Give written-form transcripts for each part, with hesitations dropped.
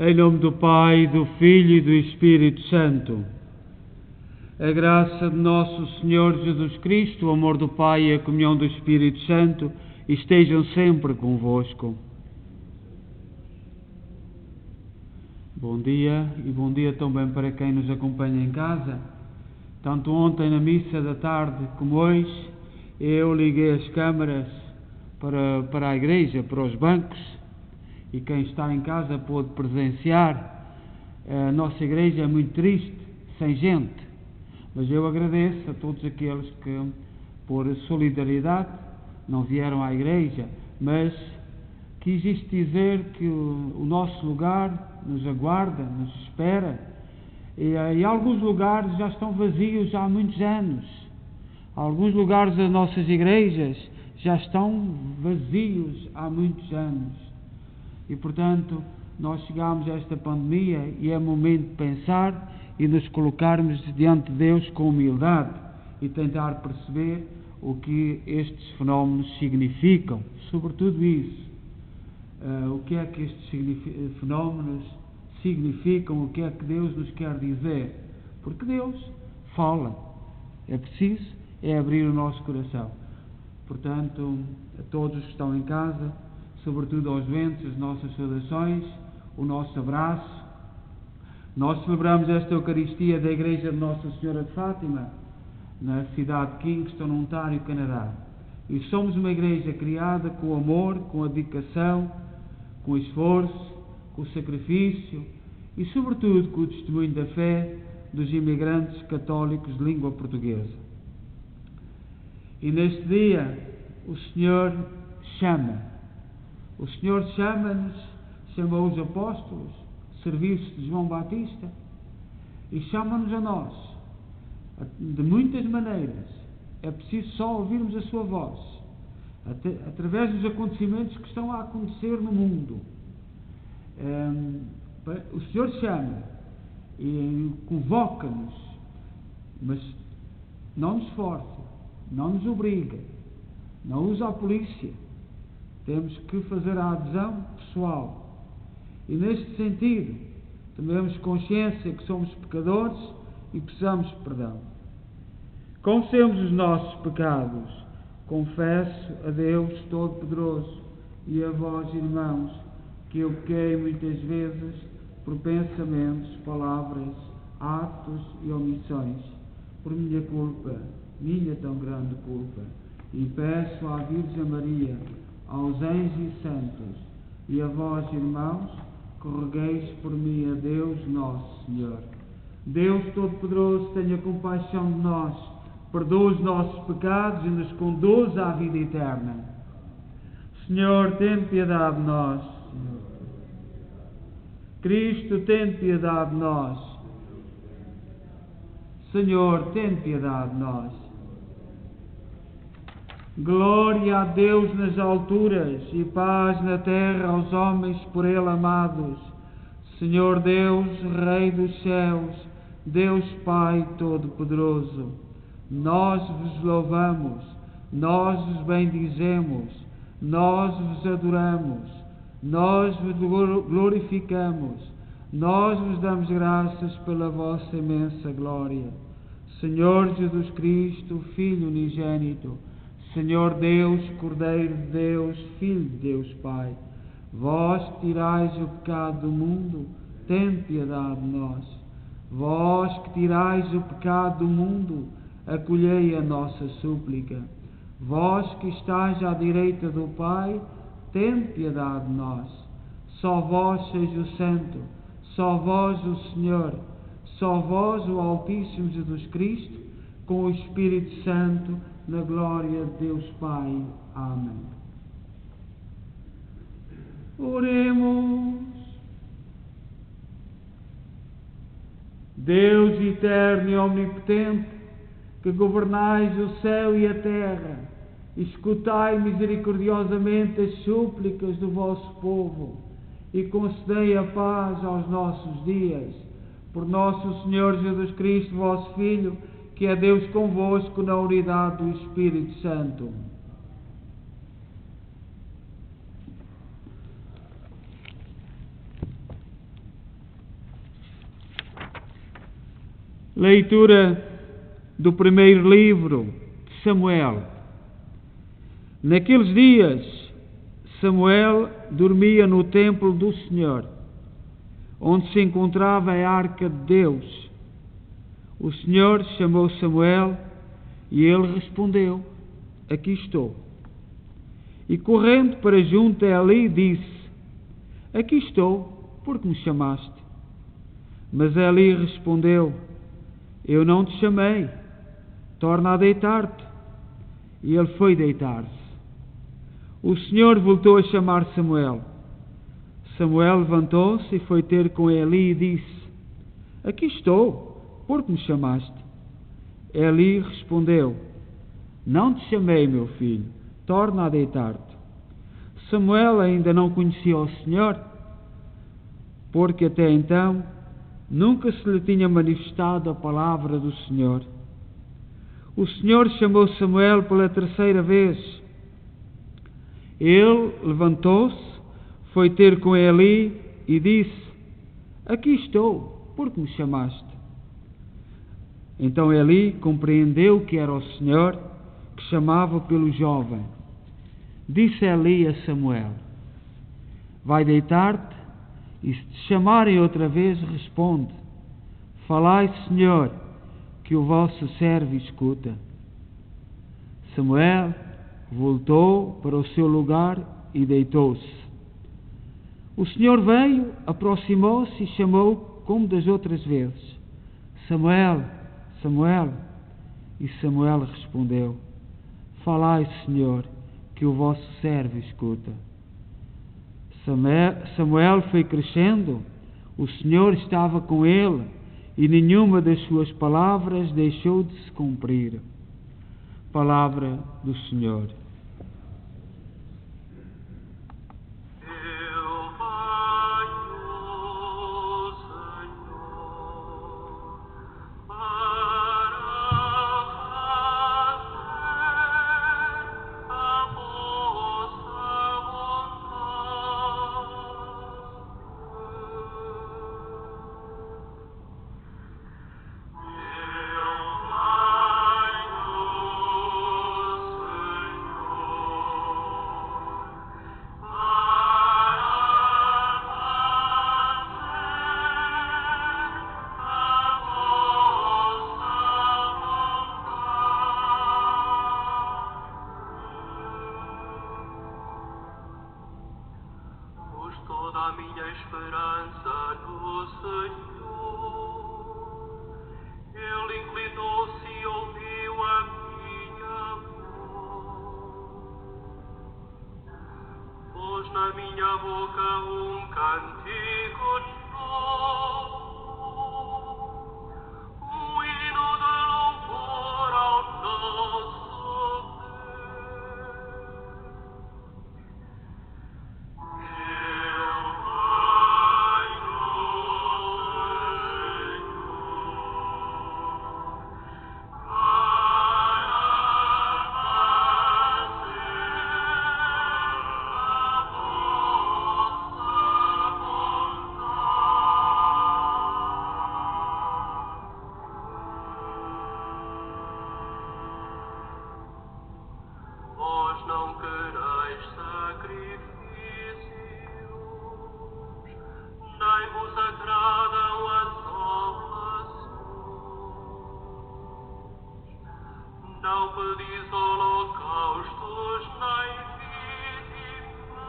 Em nome do Pai, do Filho e do Espírito Santo. A graça de nosso Senhor Jesus Cristo, o amor do Pai e a comunhão do Espírito Santo estejam sempre convosco. Bom dia e bom dia também para quem nos acompanha em casa. Tanto ontem na missa da tarde como hoje, eu liguei as câmaras para a igreja, para os bancos, e quem está em casa pôde presenciar. A nossa igreja é muito triste, sem gente, mas eu agradeço a todos aqueles que, por solidariedade, não vieram à igreja, mas quis isto dizer que o nosso lugar nos aguarda, nos espera, e alguns lugares já estão vazios há muitos anos. Alguns lugares das nossas igrejas já estão vazios há muitos anos. E, portanto, nós chegamos a esta pandemia e é momento de pensar e nos colocarmos diante de Deus com humildade e tentar perceber o que estes fenómenos significam. Sobretudo isso. O que é que estes fenómenos significam, o que é que Deus nos quer dizer. Porque Deus fala. É preciso abrir o nosso coração. Portanto, a todos que estão em casa, sobretudo aos doentes, as nossas saudações, o nosso abraço. Nós celebramos esta Eucaristia da Igreja de Nossa Senhora de Fátima, na cidade de Kingston, Ontário, Canadá. E somos uma igreja criada com amor, com a dedicação, com o esforço, com o sacrifício e, sobretudo, com o testemunho da fé dos imigrantes católicos de língua portuguesa. E neste dia, o Senhor chama. O Senhor chama-nos, chamou os apóstolos, serviu-se de João Batista e chama-nos a nós, de muitas maneiras. É preciso só ouvirmos a sua voz, através dos acontecimentos que estão a acontecer no mundo. O Senhor chama e convoca-nos, mas não nos força, não nos obriga, não usa a polícia. Temos que fazer a adesão pessoal. E neste sentido, tomemos consciência que somos pecadores e precisamos de perdão. Confessemos os nossos pecados. Confesso a Deus Todo-Poderoso e a vós, irmãos, que eu pequei muitas vezes por pensamentos, palavras, atos e omissões, por minha culpa, minha tão grande culpa. E peço à Virgem Maria, aos anjos e santos, e a vós, irmãos, que rogueis por mim a Deus nosso Senhor. Deus Todo-Poderoso, tenha compaixão de nós, perdoa os nossos pecados e nos conduz à vida eterna. Senhor, tem piedade de nós. Cristo, tem piedade de nós. Senhor, tem piedade de nós. Glória a Deus nas alturas e paz na terra aos homens por Ele amados. Senhor Deus, Rei dos céus, Deus Pai Todo-Poderoso, nós vos louvamos, nós vos bendizemos, nós vos adoramos, nós vos glorificamos, nós vos damos graças pela vossa imensa glória. Senhor Jesus Cristo, Filho unigênito, Senhor Deus, Cordeiro de Deus, Filho de Deus Pai, vós que tirais o pecado do mundo, tem piedade de nós. Vós que tirais o pecado do mundo, acolhei a nossa súplica. Vós que estáis à direita do Pai, tem piedade de nós. Só vós sois o Santo, só vós o Senhor, só vós o Altíssimo Jesus Cristo, com o Espírito Santo, na glória de Deus Pai. Amém. Oremos. Deus eterno e omnipotente, que governais o céu e a terra, escutai misericordiosamente as súplicas do vosso povo e concedei a paz aos nossos dias. Por nosso Senhor Jesus Cristo, vosso Filho, que é Deus convosco na unidade do Espírito Santo. Leitura do primeiro livro de Samuel. Naqueles dias, Samuel dormia no templo do Senhor, onde se encontrava a arca de Deus. O Senhor chamou Samuel e ele respondeu: Aqui estou. E correndo para junto a Eli, disse: Aqui estou, porque me chamaste? Mas Eli respondeu: Eu não te chamei, torna a deitar-te. E ele foi deitar-se. O Senhor voltou a chamar Samuel. Samuel levantou-se e foi ter com Eli e disse: Aqui estou, porque me chamaste? Eli respondeu: Não te chamei, meu filho, torna a deitar-te. Samuel ainda não conhecia o Senhor, porque até então nunca se lhe tinha manifestado a palavra do Senhor. O Senhor chamou Samuel pela terceira vez. Ele levantou-se, foi ter com Eli e disse: Aqui estou, porque me chamaste? Então Eli compreendeu que era o Senhor que chamava pelo jovem. Disse Eli a Samuel: Vai deitar-te, e se te chamarem outra vez, responde: Falai, Senhor, que o vosso servo escuta. Samuel voltou para o seu lugar e deitou-se. O Senhor veio, aproximou-se e chamou como das outras vezes: Samuel, Samuel. E Samuel respondeu: Falai, Senhor, que o vosso servo escuta. Samuel foi crescendo, o Senhor estava com ele, e nenhuma das suas palavras deixou de se cumprir. Palavra do Senhor. A minha esperança no Senhor, Ele inclinou-se e ouviu a minha voz. Pôs na minha boca um cântico novo, um hino de louvor ao nosso Deus. Vós não quereis sacrifícios, nem vos agradam as oblações. Não pedis holocaustos nem vítimas,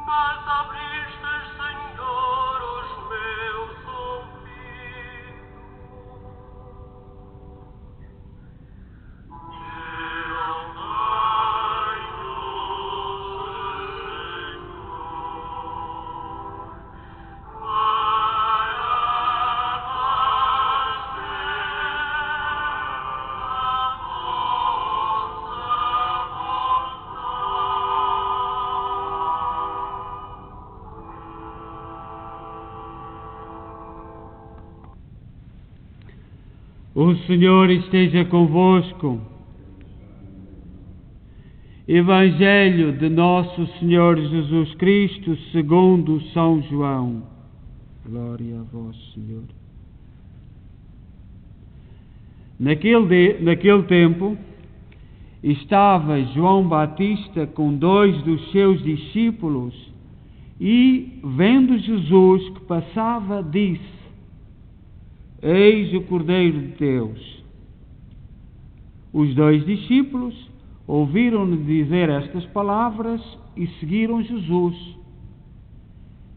mas abristes, Senhor, os meus ouvidos. O Senhor esteja convosco. Evangelho de Nosso Senhor Jesus Cristo segundo São João. Glória a vós, Senhor. Naquele tempo, estava João Batista com 2 dos seus discípulos e, vendo Jesus que passava, disse: Eis o Cordeiro de Deus. Os 2 discípulos ouviram-no dizer estas palavras e seguiram Jesus.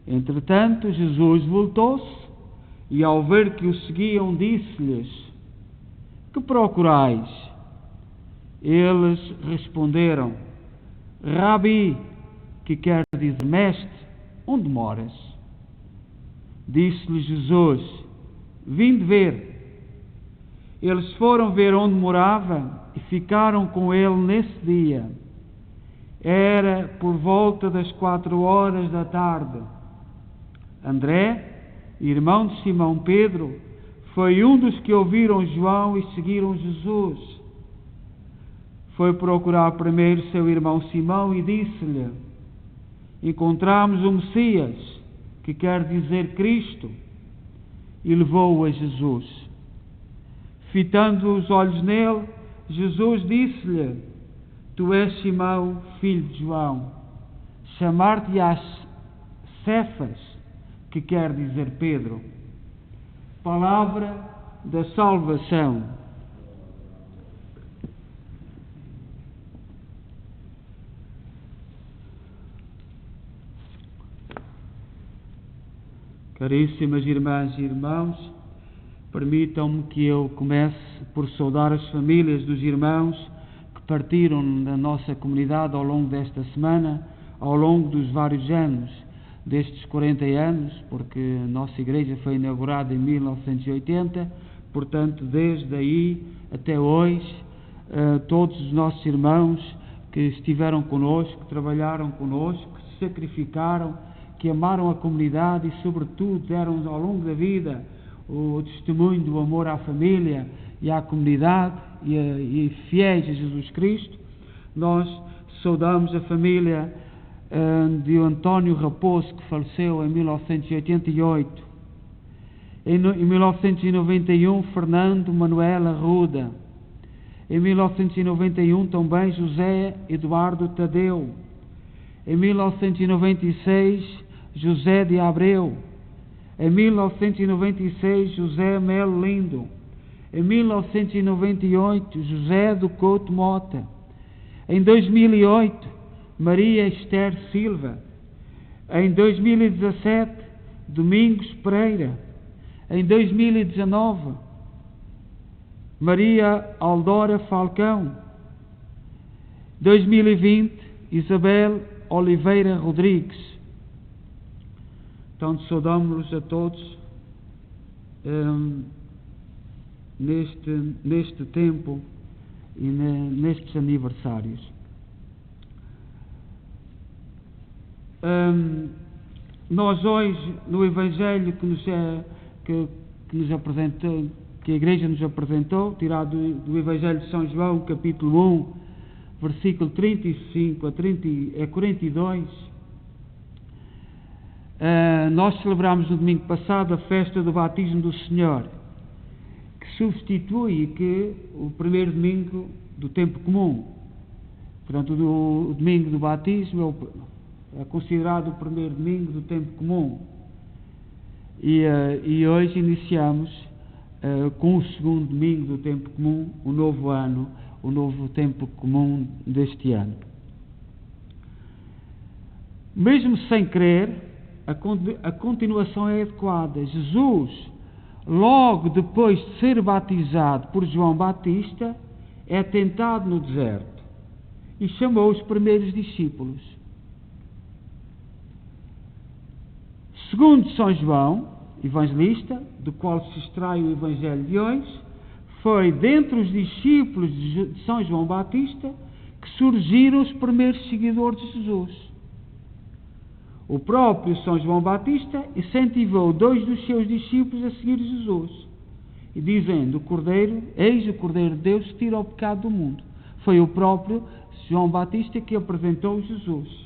Entretanto, Jesus voltou-se e, ao ver que o seguiam, disse-lhes: Que procurais? Eles responderam: Rabi, que quer dizer mestre, onde moras? Disse-lhes Jesus: Vinde ver. Eles foram ver onde morava e ficaram com ele nesse dia. Era por volta das 4 horas da tarde. André, irmão de Simão Pedro, foi um dos que ouviram João e seguiram Jesus. Foi procurar primeiro seu irmão Simão e disse-lhe: Encontramos o Messias, que quer dizer Cristo, e levou-o a Jesus. Fitando os olhos nele, Jesus disse-lhe: Tu és Simão, filho de João, chamar-te-ás Cefas, que quer dizer Pedro. Palavra da salvação. Caríssimas irmãs e irmãos, permitam-me que eu comece por saudar as famílias dos irmãos que partiram da nossa comunidade ao longo desta semana, ao longo dos vários anos, destes 40 anos, porque a nossa igreja foi inaugurada em 1980, portanto, desde aí até hoje, todos os nossos irmãos que estiveram connosco, que trabalharam connosco, que se sacrificaram, que amaram a comunidade e, sobretudo, deram ao longo da vida o testemunho do amor à família e à comunidade e fiéis a Jesus Cristo. Nós saudamos a família de António Raposo, que faleceu em 1988. Em 1991, Fernando Manuel Arruda. Em 1991, também José Eduardo Tadeu. Em 1996, José de Abreu. Em 1996, José Melo Lindo. Em 1998, José do Couto Mota. Em 2008, Maria Esther Silva. Em 2017, Domingos Pereira. Em 2019, Maria Aldora Falcão. 2020, Isabel Oliveira Rodrigues. Então, saudamos-los a todos neste tempo e nestes aniversários. Nós hoje, no Evangelho que nos apresentou, que a Igreja nos apresentou, tirado do Evangelho de São João, capítulo 1, versículo 35 a 42, nós celebramos no domingo passado a festa do batismo do Senhor, que substitui o primeiro domingo do tempo comum. Portanto, o domingo do batismo é considerado o primeiro domingo do tempo comum. E hoje iniciamos com o segundo domingo do tempo comum, o novo ano, o novo tempo comum deste ano. Mesmo sem crer, a continuação é adequada. Jesus, logo depois de ser batizado por João Batista, é tentado no deserto e chamou os primeiros discípulos. Segundo São João, evangelista, do qual se extrai o Evangelho de hoje, foi dentre os discípulos de São João Batista que surgiram os primeiros seguidores de Jesus. O próprio São João Batista incentivou 2 dos seus discípulos a seguir Jesus, e dizendo: Eis o Cordeiro de Deus que tira o pecado do mundo. Foi o próprio João Batista que apresentou Jesus.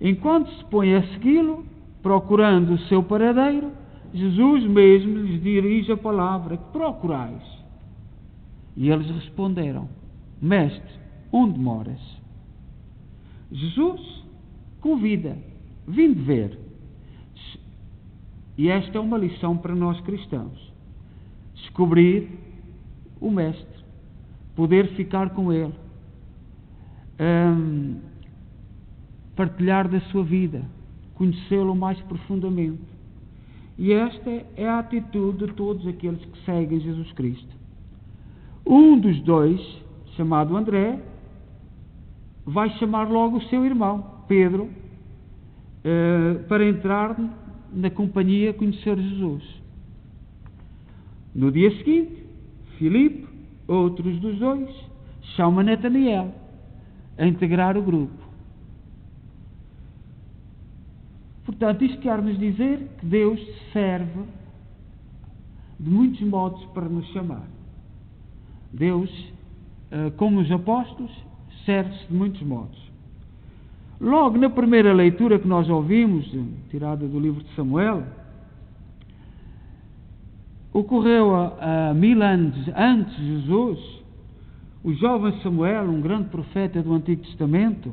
Enquanto se põe a segui-lo, procurando o seu paradeiro, Jesus mesmo lhes dirige a palavra: que procurais? E eles responderam: Mestre, onde moras? Jesus convida: vinde ver. E esta é uma lição para nós cristãos: descobrir o Mestre, poder ficar com Ele, partilhar da sua vida, conhecê-lo mais profundamente. E esta é a atitude de todos aqueles que seguem Jesus Cristo. Um dos dois, chamado André, vai chamar logo o seu irmão, Pedro, para entrar na companhia, conhecer Jesus. No dia seguinte, Filipe, outros dos dois, chama Natanael a integrar o grupo. Portanto, isto quer nos dizer que Deus serve de muitos modos para nos chamar. Deus, como os apóstolos, serve-se de muitos modos. Logo na primeira leitura que nós ouvimos, tirada do livro de Samuel, ocorreu a 1000 anos antes de Jesus, o jovem Samuel, um grande profeta do Antigo Testamento,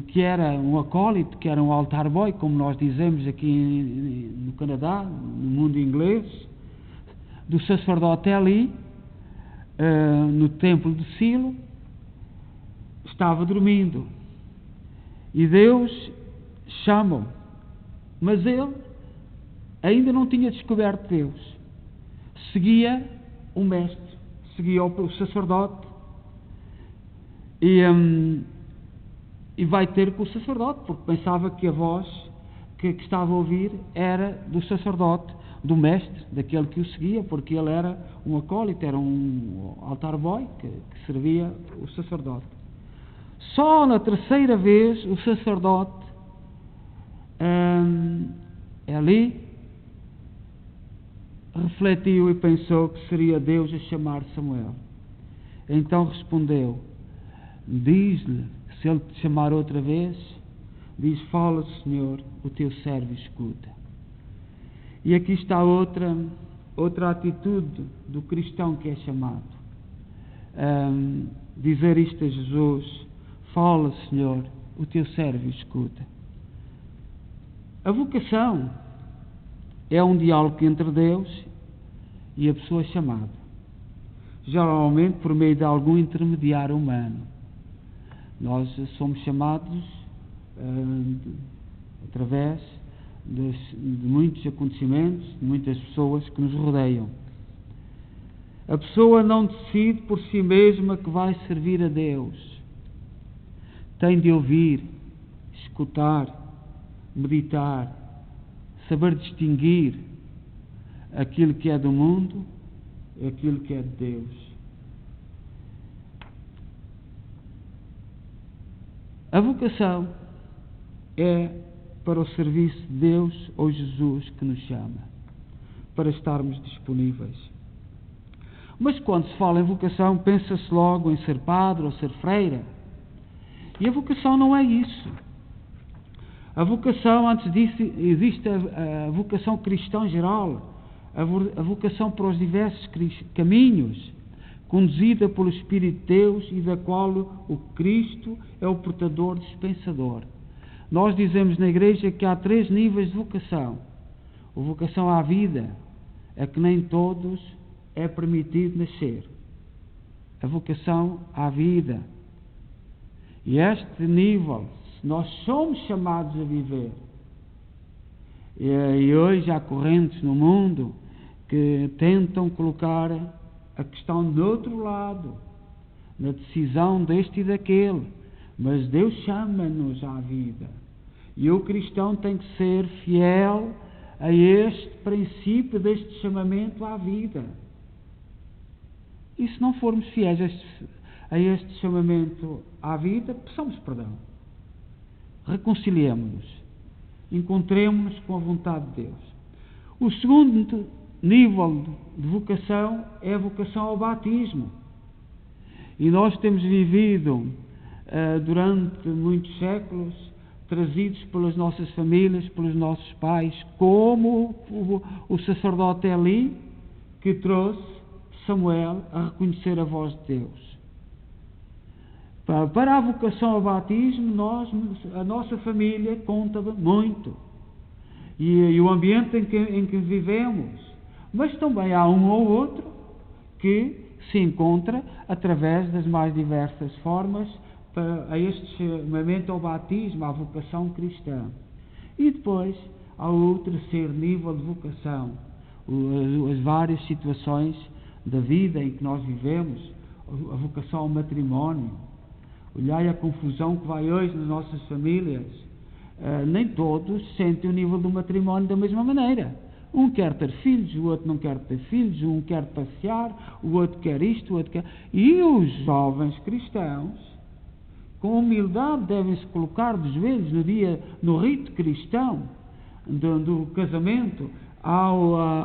que era um acólito, que era um altar boy, como nós dizemos aqui no Canadá, no mundo inglês, do sacerdote Eli, no templo de Silo, estava dormindo. E Deus chama-o, mas ele ainda não tinha descoberto Deus. Seguia o mestre, seguia o sacerdote, e vai ter com o sacerdote, porque pensava que a voz que estava a ouvir era do sacerdote, do mestre, daquele que o seguia, porque ele era um acólito, era um altar boy que servia o sacerdote. Só na terceira vez o sacerdote Eli refletiu e pensou que seria Deus a chamar Samuel. Então respondeu: diz-lhe, se ele te chamar outra vez, diz: fala, Senhor, o teu servo escuta. E aqui está outra atitude do cristão que é chamado. Dizer isto a Jesus: fala, Senhor, o teu servo escuta. A vocação é um diálogo entre Deus e a pessoa chamada, geralmente por meio de algum intermediário humano. Nós somos chamados através de muitos acontecimentos, de muitas pessoas que nos rodeiam. A pessoa não decide por si mesma que vai servir a Deus. Tem de ouvir, escutar, meditar, saber distinguir aquilo que é do mundo e aquilo que é de Deus. A vocação é para o serviço de Deus ou Jesus que nos chama, para estarmos disponíveis. Mas quando se fala em vocação, pensa-se logo em ser padre ou ser freira. E a vocação não é isso. A vocação, antes disso, existe a vocação cristã geral, a vocação para os diversos caminhos, conduzida pelo Espírito de Deus e da qual o Cristo é o portador dispensador. Nós dizemos na igreja que há 3 níveis de vocação. A vocação à vida é que nem todos é permitido nascer. A vocação à vida. E este nível, nós somos chamados a viver. E hoje há correntes no mundo que tentam colocar a questão do outro lado, na decisão deste e daquele. Mas Deus chama-nos à vida. E o cristão tem que ser fiel a este princípio, deste chamamento à vida. E se não formos fiéis a este chamamento à vida, peçamos perdão. Reconciliemos-nos. Encontremos-nos com a vontade de Deus. O segundo nível de vocação é a vocação ao batismo. E nós temos vivido durante muitos séculos trazidos pelas nossas famílias, pelos nossos pais, como o sacerdote Eli, que trouxe Samuel a reconhecer a voz de Deus. Para a vocação ao batismo, a nossa família conta muito. E o ambiente em que vivemos. Mas também há um ou outro que se encontra através das mais diversas formas a este chamamento ao batismo, à vocação cristã. E depois há o terceiro nível de vocação, as várias situações da vida em que nós vivemos, a vocação ao matrimónio. Olhai a confusão que vai hoje nas nossas famílias. Nem todos sentem o nível do matrimónio da mesma maneira. Um quer ter filhos, o outro não quer ter filhos, um quer passear, o outro quer isto, o outro quer... E os jovens cristãos, com humildade, devem se colocar de joelhos no rito cristão do casamento.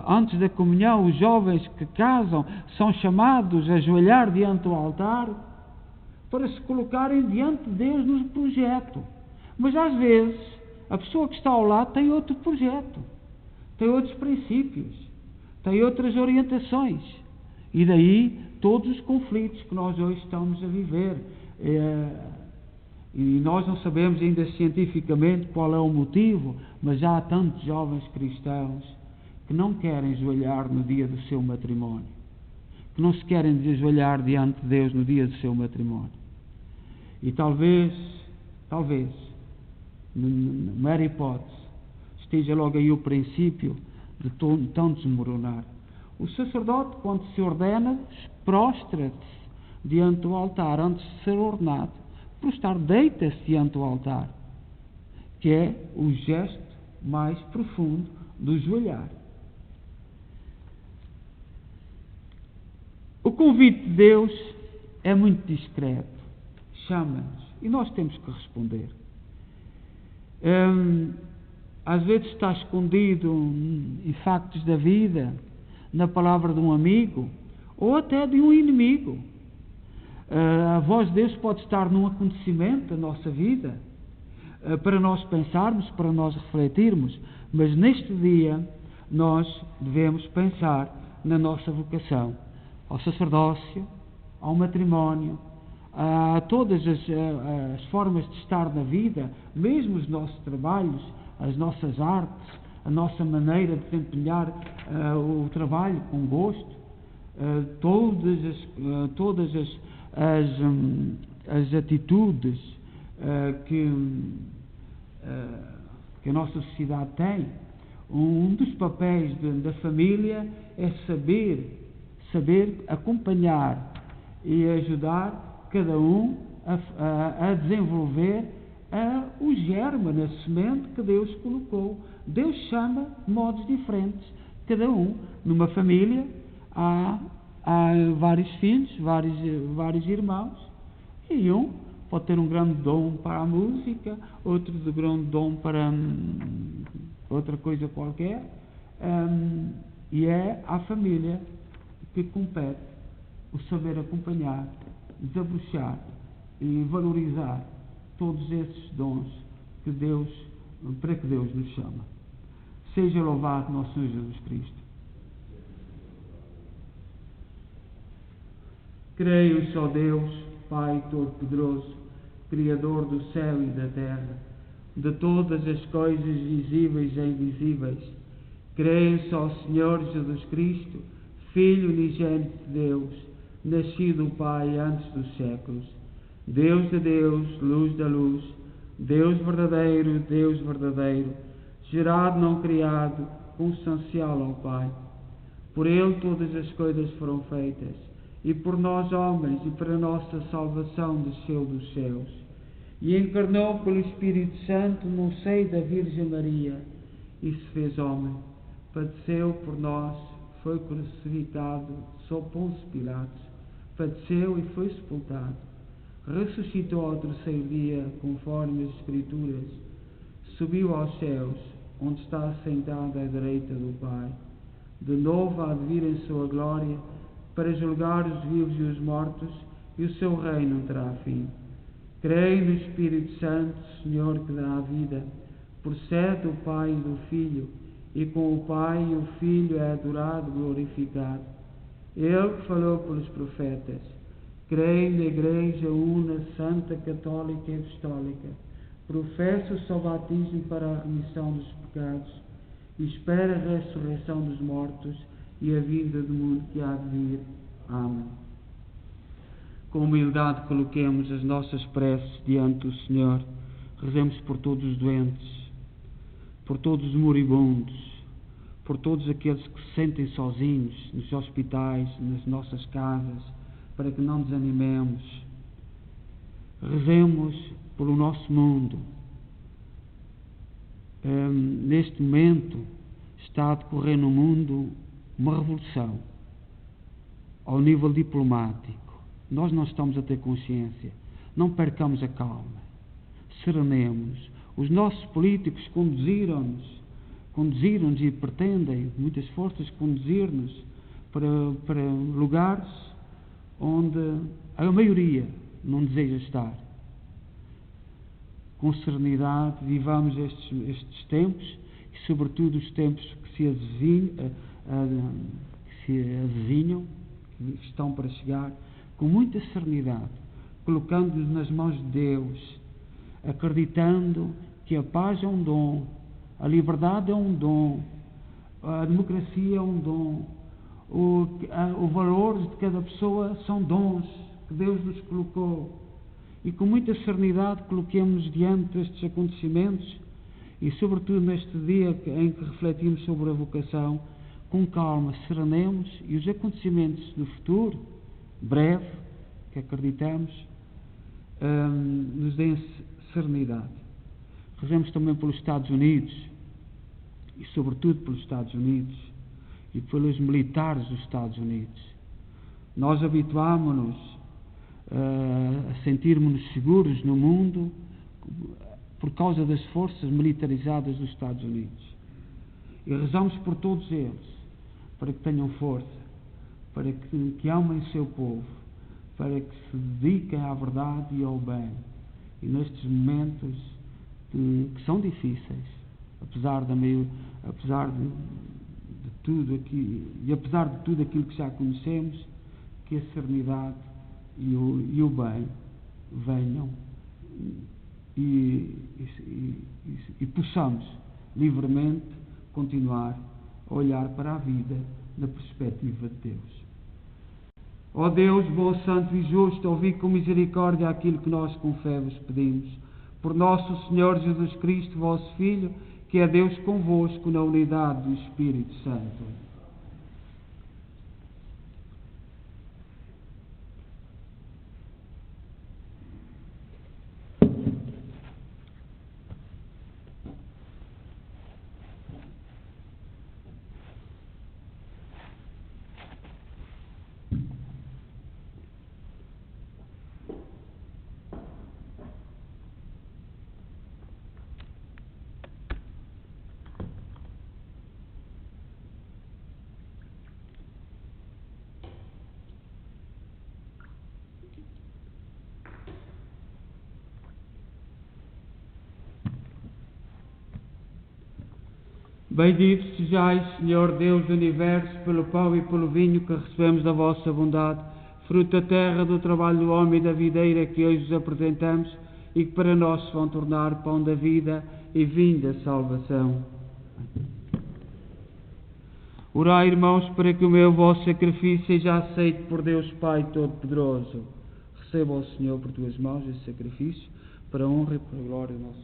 Antes da comunhão, os jovens que casam são chamados a ajoelhar diante do altar para se colocarem diante de Deus no projeto. Mas às vezes a pessoa que está ao lado tem outro projeto, tem outros princípios, tem outras orientações, e daí todos os conflitos que nós hoje estamos a viver. E nós não sabemos ainda cientificamente qual é o motivo, mas já há tantos jovens cristãos que não querem ajoelhar no dia do seu matrimónio, que não se querem ajoelhar diante de Deus no dia do seu matrimónio. E talvez, mera hipótese, esteja logo aí o princípio de tão desmoronar. O sacerdote, quando se ordena, prostra-se diante do altar antes de ser ordenado. Prostrar, deita-se diante do altar, que é o gesto mais profundo do ajoelhar. O convite de Deus é muito discreto, chama-nos e nós temos que responder. Às vezes está escondido em factos da vida, na palavra de um amigo ou até de um inimigo. A voz de Deus pode estar num acontecimento da nossa vida, para nós pensarmos, para nós refletirmos, mas neste dia nós devemos pensar na nossa vocação, ao sacerdócio, ao matrimónio, a todas as formas de estar na vida, mesmo os nossos trabalhos, as nossas artes, a nossa maneira de desempenhar o trabalho com gosto, todas as atitudes que a nossa sociedade tem. Um dos papéis da família é saber acompanhar e ajudar cada um a desenvolver o germe na semente que Deus colocou. Deus chama de modos diferentes cada um. Numa família há vários filhos, vários irmãos, e um pode ter um grande dom para a música, outro de grande dom para outra coisa qualquer, e é à família que compete o saber acompanhar, desabrochar e valorizar todos esses dons para que Deus nos chama. Seja louvado nosso Senhor Jesus Cristo. Creio só Deus, Pai Todo-Poderoso, Criador do céu e da terra, de todas as coisas visíveis e invisíveis. Creio só Senhor Jesus Cristo, Filho unigênito de Deus, nascido do Pai antes dos séculos, Deus de Deus, luz da luz, Deus verdadeiro, gerado não criado, consubstancial ao Pai. Por Ele todas as coisas foram feitas, e por nós homens, e para a nossa salvação desceu dos céus, e encarnou pelo Espírito Santo no seio da Virgem Maria, e se fez homem, padeceu por nós, foi crucificado sob Pôncio Pilatos, padeceu e foi sepultado, ressuscitou ao terceiro dia, conforme as Escrituras, subiu aos céus, onde está assentado à direita do Pai, de novo há de vir em sua glória, para julgar os vivos e os mortos, e o seu reino terá fim. Creio no Espírito Santo, Senhor, que dá a vida, procede do Pai e do Filho, e com o Pai e o Filho é adorado e glorificado. Ele que falou pelos profetas. Creio na Igreja una, santa, católica e apostólica. Professo o só batismo para a remissão dos pecados e espero a ressurreição dos mortos e a vinda do mundo que há de vir. Amém. Com humildade coloquemos as nossas preces diante do Senhor. Rezemos por todos os doentes, por todos os moribundos, por todos aqueles que se sentem sozinhos nos hospitais, nas nossas casas, para que não desanimemos. Rezemos pelo nosso mundo. Neste momento está a decorrer no mundo uma revolução ao nível diplomático. Nós não estamos a ter consciência. Não percamos a calma. Serenemos. Os nossos políticos conduziram-nos e pretendem, muitas forças, conduzir-nos para lugares onde a maioria não deseja estar. Com serenidade, vivamos estes tempos e, sobretudo, os tempos que se avizinham, que estão para chegar, com muita serenidade, colocando-nos nas mãos de Deus, acreditando que a paz é um dom, a liberdade é um dom, a democracia é um dom, os valores de cada pessoa são dons que Deus nos colocou. E com muita serenidade coloquemos diante destes acontecimentos e, sobretudo, neste dia em que refletimos sobre a vocação, com calma, serenemos e os acontecimentos do futuro, breve, que acreditamos, nos deem serenidade. Rezemos também pelos Estados Unidos e, sobretudo, pelos Estados Unidos e pelos militares dos Estados Unidos. Nós habituámonos a sentirmos-nos seguros no mundo por causa das forças militarizadas dos Estados Unidos. E rezamos por todos eles, para que tenham força, para que amem o seu povo, para que se dediquem à verdade e ao bem. E nestes momentos que são difíceis, apesar de tudo aquilo que já conhecemos, que a serenidade e o bem venham e possamos livremente continuar a olhar para a vida na perspectiva de Deus. Ó Deus, bom, santo e justo, ouvi com misericórdia aquilo que nós com fé vos pedimos. Por nosso Senhor Jesus Cristo, vosso Filho, que é Deus convosco na unidade do Espírito Santo. Bendito sejais, Senhor Deus do Universo, pelo pão e pelo vinho que recebemos da vossa bondade, fruto da terra, do trabalho do homem e da videira que hoje vos apresentamos e que para nós se vão tornar pão da vida e vinho da salvação. Orai, irmãos, para que o meu vosso sacrifício seja aceito por Deus Pai Todo-Poderoso. Receba, ó Senhor, por tuas mãos esse sacrifício, para a honra e para a glória do nosso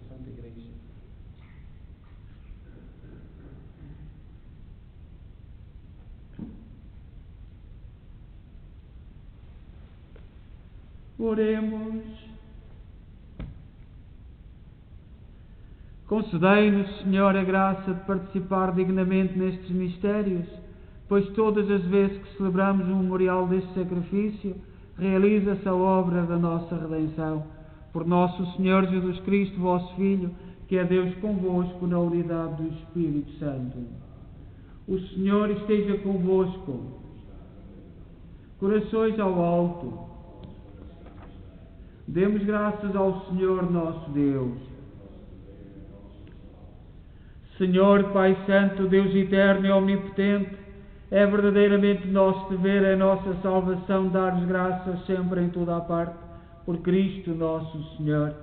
Santa Igreja. Oremos. Concedei-nos, Senhor, a graça de participar dignamente nestes mistérios, pois todas as vezes que celebramos o memorial deste sacrifício, realiza-se a obra da nossa redenção. Por nosso Senhor Jesus Cristo, vosso Filho, que é Deus convosco na unidade do Espírito Santo. O Senhor esteja convosco. Corações ao alto. Demos graças ao Senhor nosso Deus. Senhor, Pai Santo, Deus eterno e omnipotente, é verdadeiramente nosso dever, é nossa salvação dar-vos graças sempre em toda a parte, por Cristo nosso Senhor.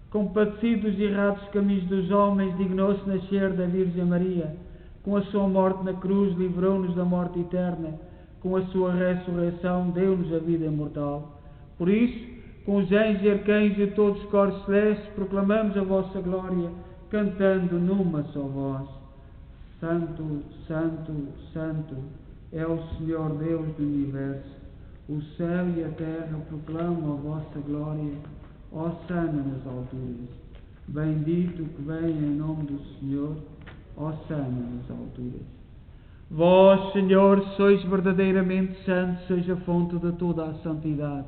Compadecido dos errados caminhos dos homens, dignou-se nascer da Virgem Maria. Com a sua morte na cruz, livrou-nos da morte eterna. Com a sua ressurreição, deu-nos a vida imortal. Por isso, com os anjos e arcanjos e todos os coros celestes, proclamamos a vossa glória, cantando numa só voz. Santo, Santo, Santo é o Senhor Deus do universo. O céu e a terra proclamam a vossa glória. Hosana nas alturas. Bendito que vem em nome do Senhor. Hosana nas alturas. Vós, Senhor, sois verdadeiramente santos, sois a fonte de toda a santidade.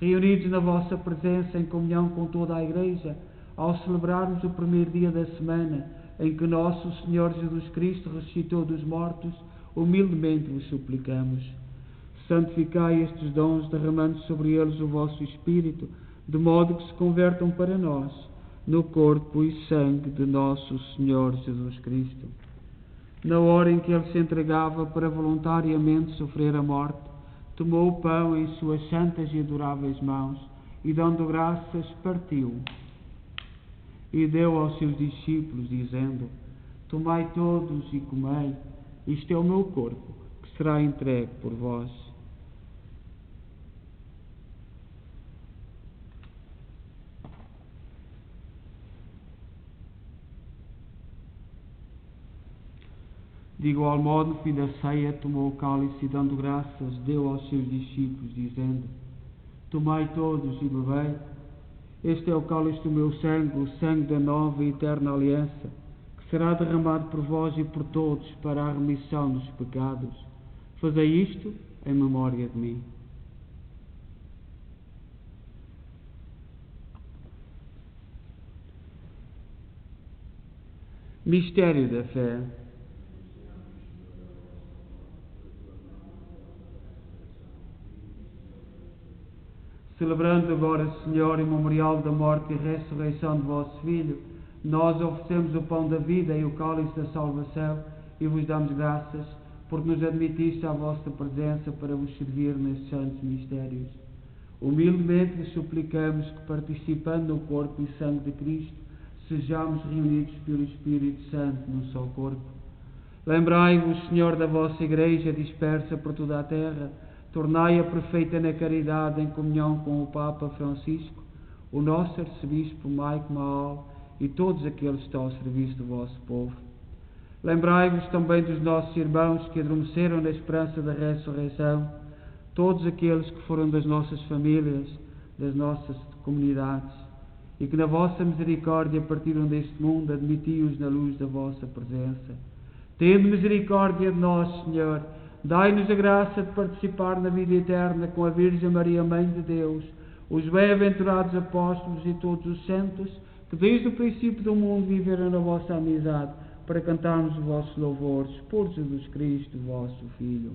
Reunidos na vossa presença em comunhão com toda a Igreja, ao celebrarmos o primeiro dia da semana, em que nosso Senhor Jesus Cristo ressuscitou dos mortos, humildemente vos suplicamos. Santificai estes dons, derramando sobre eles o vosso Espírito, de modo que se convertam para nós, no corpo e sangue de nosso Senhor Jesus Cristo. Na hora em que Ele se entregava para voluntariamente sofrer a morte, tomou o pão em suas santas e adoráveis mãos, e dando graças, partiu. E deu aos seus discípulos, dizendo: Tomai todos e comei, isto é o meu corpo, que será entregue por vós. De igual modo, no fim da ceia, tomou o cálice e, dando graças, deu aos seus discípulos, dizendo: Tomai todos e bebei. Este é o cálice do meu sangue, o sangue da nova e eterna aliança, que será derramado por vós e por todos para a remissão dos pecados. Fazei isto em memória de mim. Mistério da fé. Celebrando agora, Senhor, em memorial da morte e ressurreição de vosso Filho, nós oferecemos o pão da vida e o cálice da salvação e vos damos graças, porque nos admitiste à vossa presença para vos servir nestes santos mistérios. Humildemente vos suplicamos que, participando no corpo e sangue de Cristo, sejamos reunidos pelo Espírito Santo num só corpo. Lembrai-vos, Senhor, da vossa Igreja dispersa por toda a terra. Tornai-a perfeita na caridade, em comunhão com o Papa Francisco, o nosso arcebispo Maico Maal e todos aqueles que estão ao serviço do vosso povo. Lembrai-vos também dos nossos irmãos que adormeceram na esperança da ressurreição, todos aqueles que foram das nossas famílias, das nossas comunidades, e que na vossa misericórdia partiram deste mundo, admiti-os na luz da vossa presença. Tende misericórdia de nós, Senhor. Dai-nos a graça de participar na vida eterna com a Virgem Maria, Mãe de Deus, os bem-aventurados apóstolos e todos os santos que desde o princípio do mundo viveram na vossa amizade, para cantarmos os vossos louvores por Jesus Cristo, vosso Filho.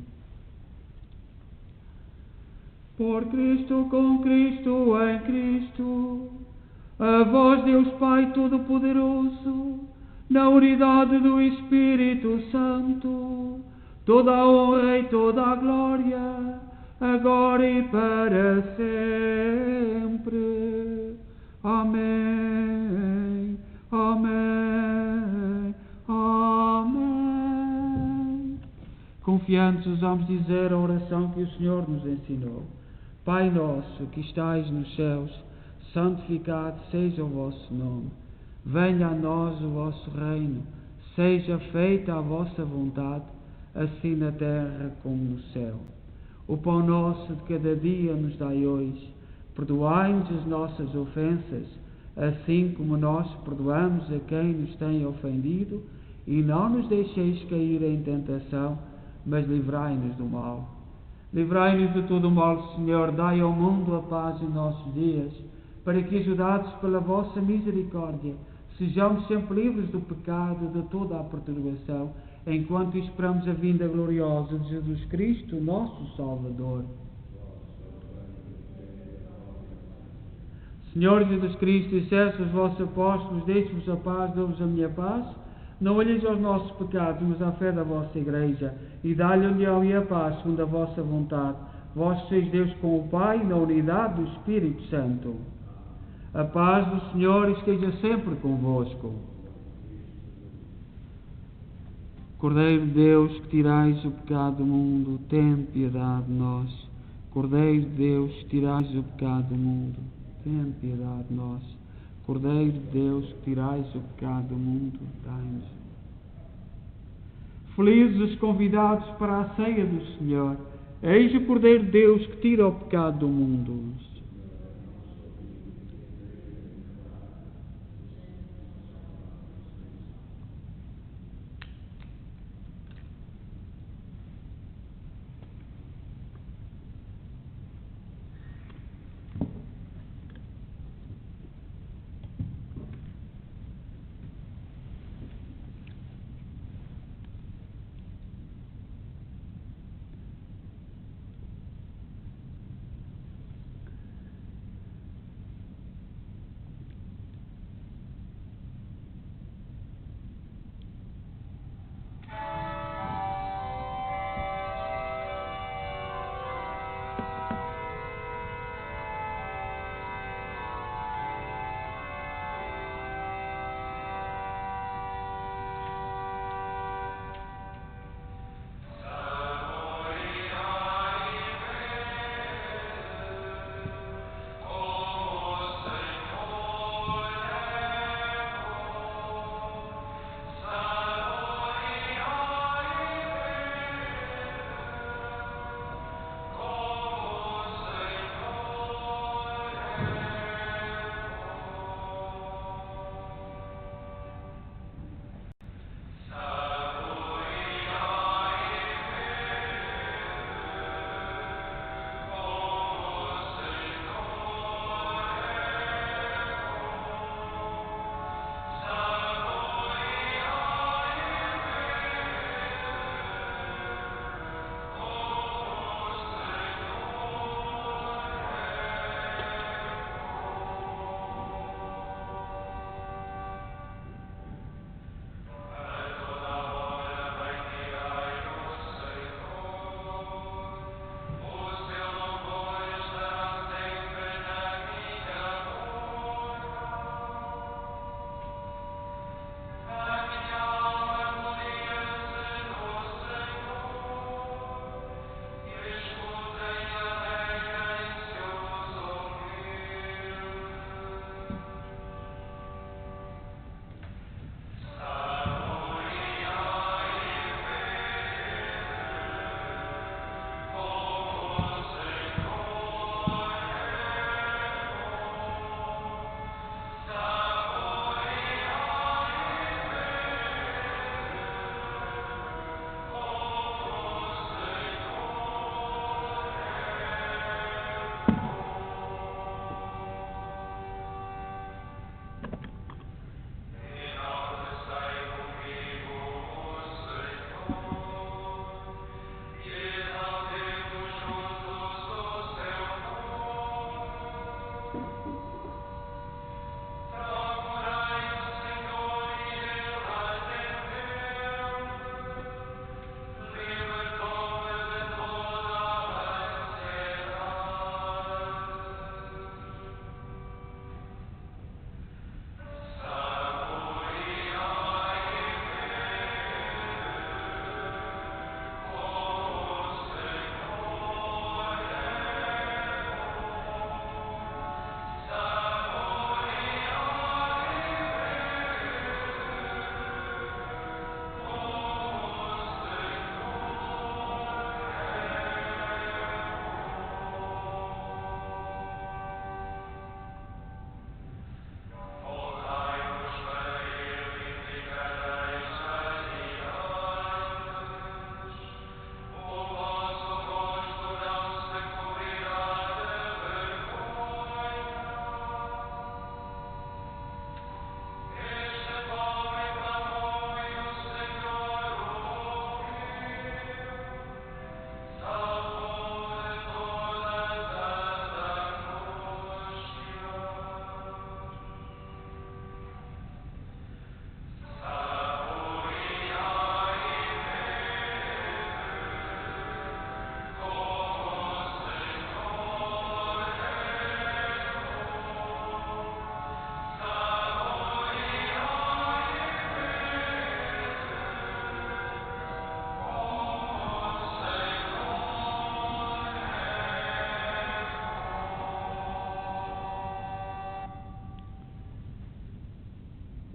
Por Cristo, com Cristo, em Cristo, a vós Deus Pai Todo-Poderoso, na unidade do Espírito Santo, toda a honra e toda a glória, agora e para sempre. Amém. Amém. Amém. Confiantes, ousamos dizer a oração que o Senhor nos ensinou. Pai nosso, que estais nos céus, santificado seja o vosso nome. Venha a nós o vosso reino. Seja feita a vossa vontade, assim na terra como no céu. O pão nosso de cada dia nos dai hoje. Perdoai-nos as nossas ofensas, assim como nós perdoamos a quem nos tem ofendido, e não nos deixeis cair em tentação, mas livrai-nos do mal. Livrai-nos de todo o mal, Senhor. Dai ao mundo a paz em nossos dias, para que, ajudados pela vossa misericórdia, sejamos sempre livres do pecado e de toda a perturbação, enquanto esperamos a vinda gloriosa de Jesus Cristo, nosso Salvador. Senhor Jesus Cristo, disseste aos vossos apóstolos: deixe-vos a paz, dou-vos a minha paz. Não olheis aos nossos pecados, mas à fé da vossa Igreja, e dá-lhe união e a paz, segundo a vossa vontade. Vós sois Deus com o Pai, na unidade do Espírito Santo. A paz do Senhor esteja sempre convosco. Cordeiro de Deus, que tirais o pecado do mundo, tem piedade de nós. Cordeiro de Deus, que tirais o pecado do mundo, tem piedade de nós. Cordeiro de Deus, que tirais o pecado do mundo, dai-nos. Felizes os convidados para a ceia do Senhor. Eis o Cordeiro de Deus que tira o pecado do mundo.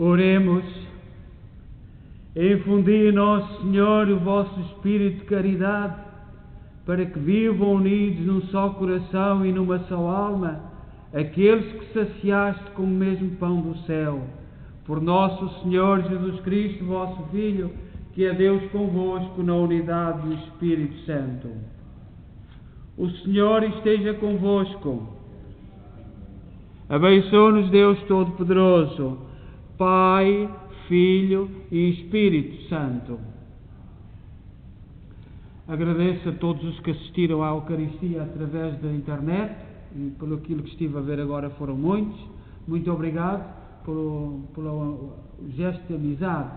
Oremos. Infundi em nosso Senhor o vosso espírito de caridade, para que vivam unidos num só coração e numa só alma, aqueles que saciaste com o mesmo pão do céu. Por nosso Senhor Jesus Cristo, vosso Filho, que é Deus convosco na unidade do Espírito Santo. O Senhor esteja convosco. Abençoe-nos Deus Todo-Poderoso, Pai, Filho e Espírito Santo. Agradeço a todos os que assistiram à Eucaristia através da internet, e pelo aquilo que estive a ver agora foram muitos. Muito obrigado pelo gesto de amizade.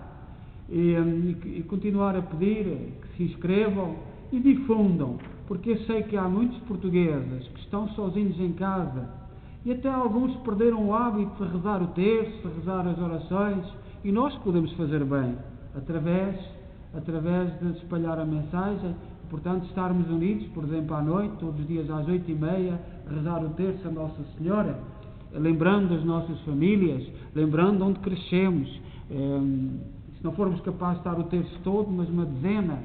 E continuar a pedir que se inscrevam e difundam, porque eu sei que há muitos portugueses que estão sozinhos em casa e até alguns perderam o hábito de rezar o terço, de rezar as orações, e nós podemos fazer bem através de espalhar a mensagem, portanto estarmos unidos, por exemplo à noite, todos os dias às 8h30, rezar o terço a Nossa Senhora, lembrando as nossas famílias, lembrando onde crescemos. Se não formos capazes de estar o terço todo, mas uma dezena,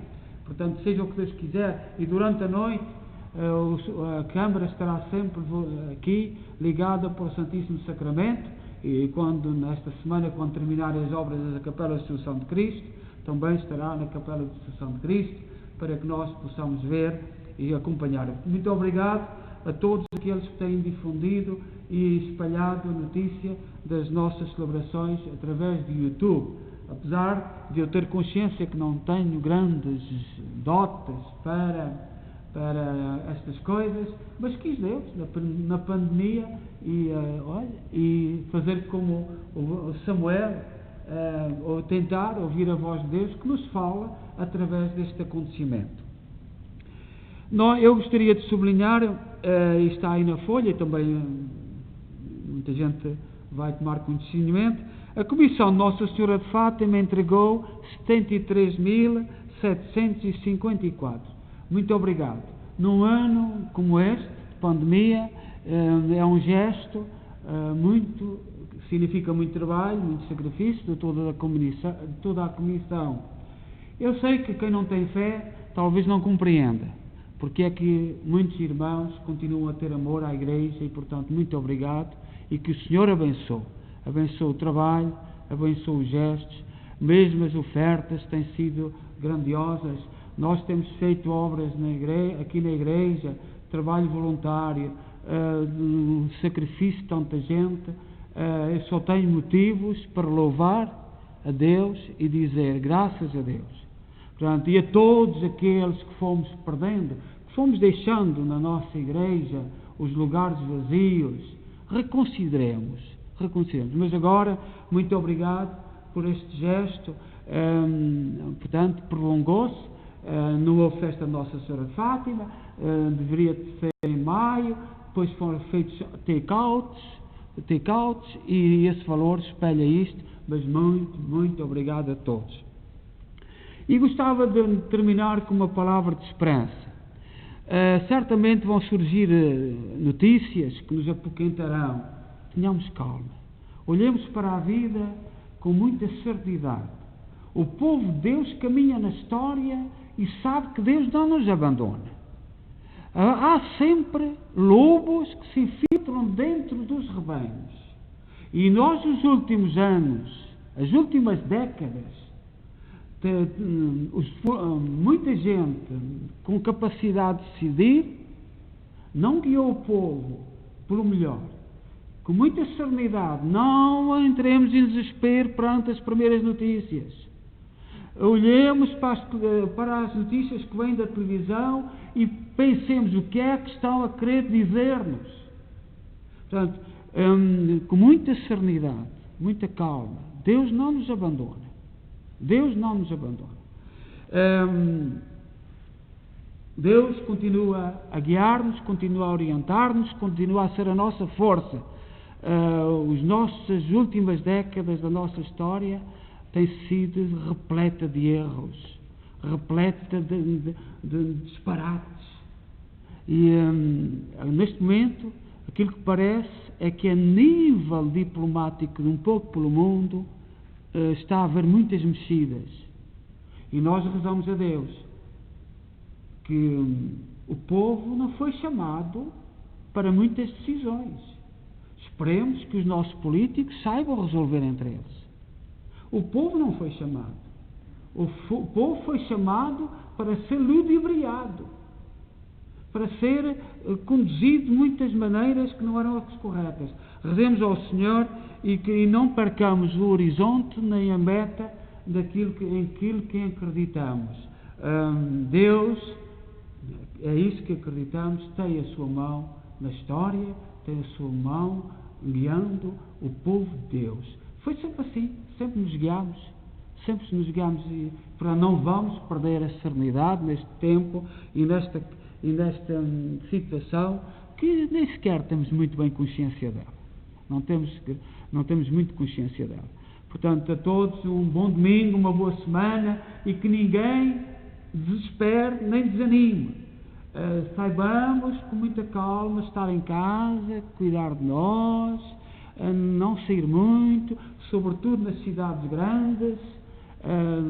portanto, seja o que Deus quiser, e durante a noite a Câmara estará sempre aqui, ligada para o Santíssimo Sacramento, e nesta semana, quando terminarem as obras da Capela de Assunção de Cristo, também estará na Capela de Assunção de Cristo, para que nós possamos ver e acompanhar. Muito obrigado a todos aqueles que têm difundido e espalhado a notícia das nossas celebrações através do YouTube. Apesar de eu ter consciência que não tenho grandes dotes para estas coisas, mas quis Deus, na pandemia, e fazer como o Samuel, ou tentar ouvir a voz de Deus que nos fala através deste acontecimento. Eu gostaria de sublinhar, e está aí na folha, e também muita gente vai tomar conhecimento, a Comissão de Nossa Senhora de Fátima entregou 73.754. Muito obrigado. Num ano como este, de pandemia, é um gesto significa muito trabalho, muito sacrifício de toda a Comissão. Eu sei que quem não tem fé talvez não compreenda, porque é que muitos irmãos continuam a ter amor à Igreja e, portanto, muito obrigado, e que o Senhor abençoe o trabalho, abençoe os gestos, mesmo as ofertas têm sido grandiosas. Nós temos feito obras aqui na Igreja, trabalho voluntário, sacrifício de tanta gente. Eu só tenho motivos para louvar a Deus e dizer graças a Deus. Portanto, e a todos aqueles que fomos perdendo, que fomos deixando na nossa Igreja os lugares vazios, reconsideremos. Mas agora, muito obrigado por este gesto. Portanto, prolongou-se. Não houve festa de Nossa Senhora de Fátima, deveria ser em maio, depois foram feitos take-outs, e esse valor espelha isto, mas muito obrigado a todos. E gostava de terminar com uma palavra de esperança. Certamente vão surgir notícias que nos apoquentarão. Tenhamos calma. Olhemos para a vida com muita serenidade. O povo de Deus caminha na história e sabe que Deus não nos abandona. Há sempre lobos que se infiltram dentro dos rebanhos. E nós, nos últimos anos, as últimas décadas, muita gente com capacidade de decidir não guiou o povo pelo melhor. Com muita serenidade, não entremos em desespero perante as primeiras notícias. Olhemos para as notícias que vêm da televisão e pensemos o que é que estão a querer dizer-nos. Portanto, com muita serenidade, muita calma. Deus não nos abandona. Deus não nos abandona. Deus continua a guiar-nos, continua a orientar-nos, continua a ser a nossa força. As últimas décadas da nossa história têm sido repleta de erros, repleta de disparates. E neste momento, aquilo que parece é que a nível diplomático de um pouco pelo mundo, está a haver muitas mexidas. E nós rezamos a Deus que o povo não foi chamado para muitas decisões. Esperemos que os nossos políticos saibam resolver entre eles. O povo não foi chamado. O povo foi chamado para ser ludibriado, para ser conduzido de muitas maneiras que não eram as corretas. Rezemos ao Senhor e não percamos o horizonte nem a meta daquilo em que acreditamos. Deus, é isso que acreditamos, tem a sua mão na história, tem a sua mão guiando o povo de Deus. Foi sempre assim, sempre nos guiamos e para não vamos perder a serenidade neste tempo e nesta situação que nem sequer temos muito bem consciência dela. Não temos muito consciência dela. Portanto, a todos um bom domingo, uma boa semana e que ninguém desespere nem desanime. Saibamos com muita calma estar em casa, cuidar de nós, não sair muito, sobretudo nas cidades grandes.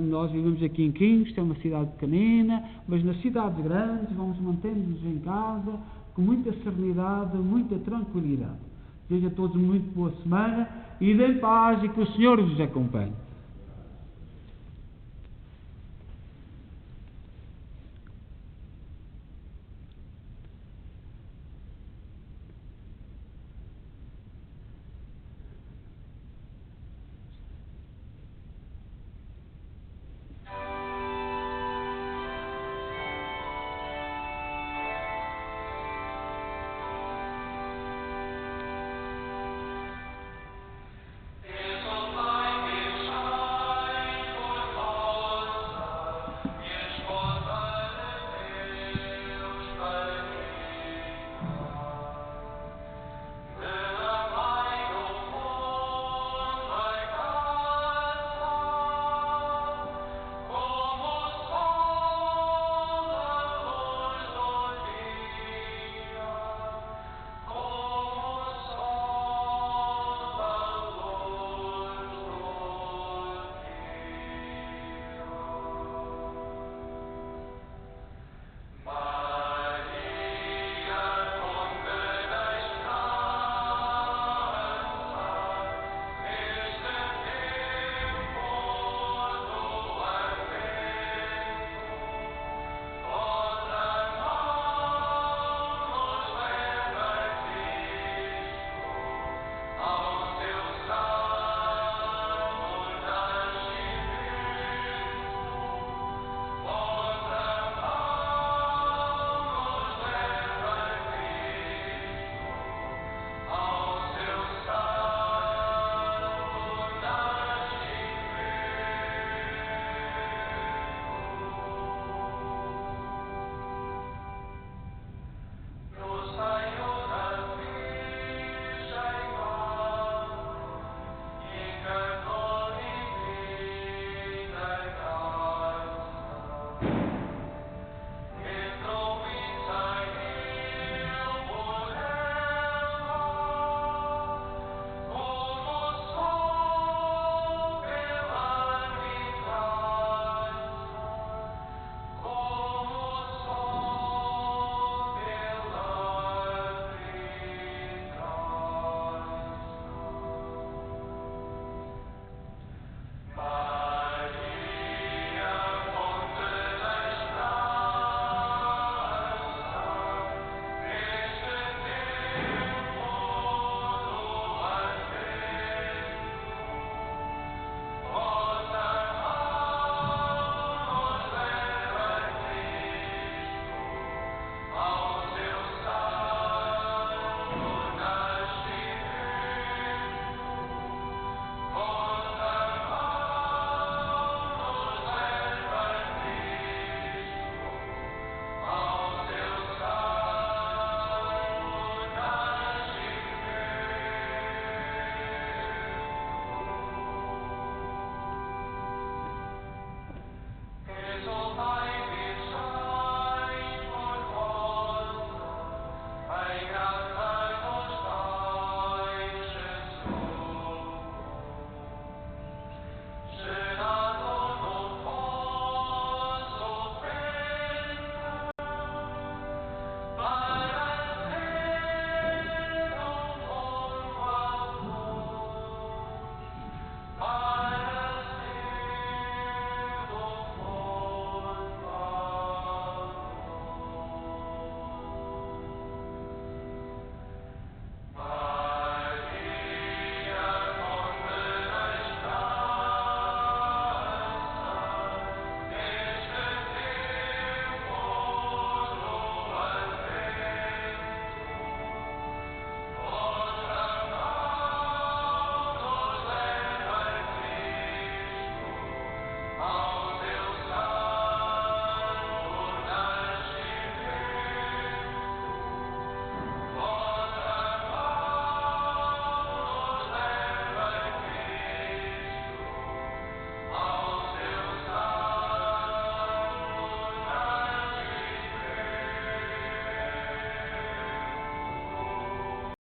Nós vivemos aqui em Quinhos, que é uma cidade pequenina, mas nas cidades grandes vamos mantendo-nos em casa com muita serenidade, muita tranquilidade. Desejo a todos muito boa semana e de paz e que o Senhor vos acompanhe.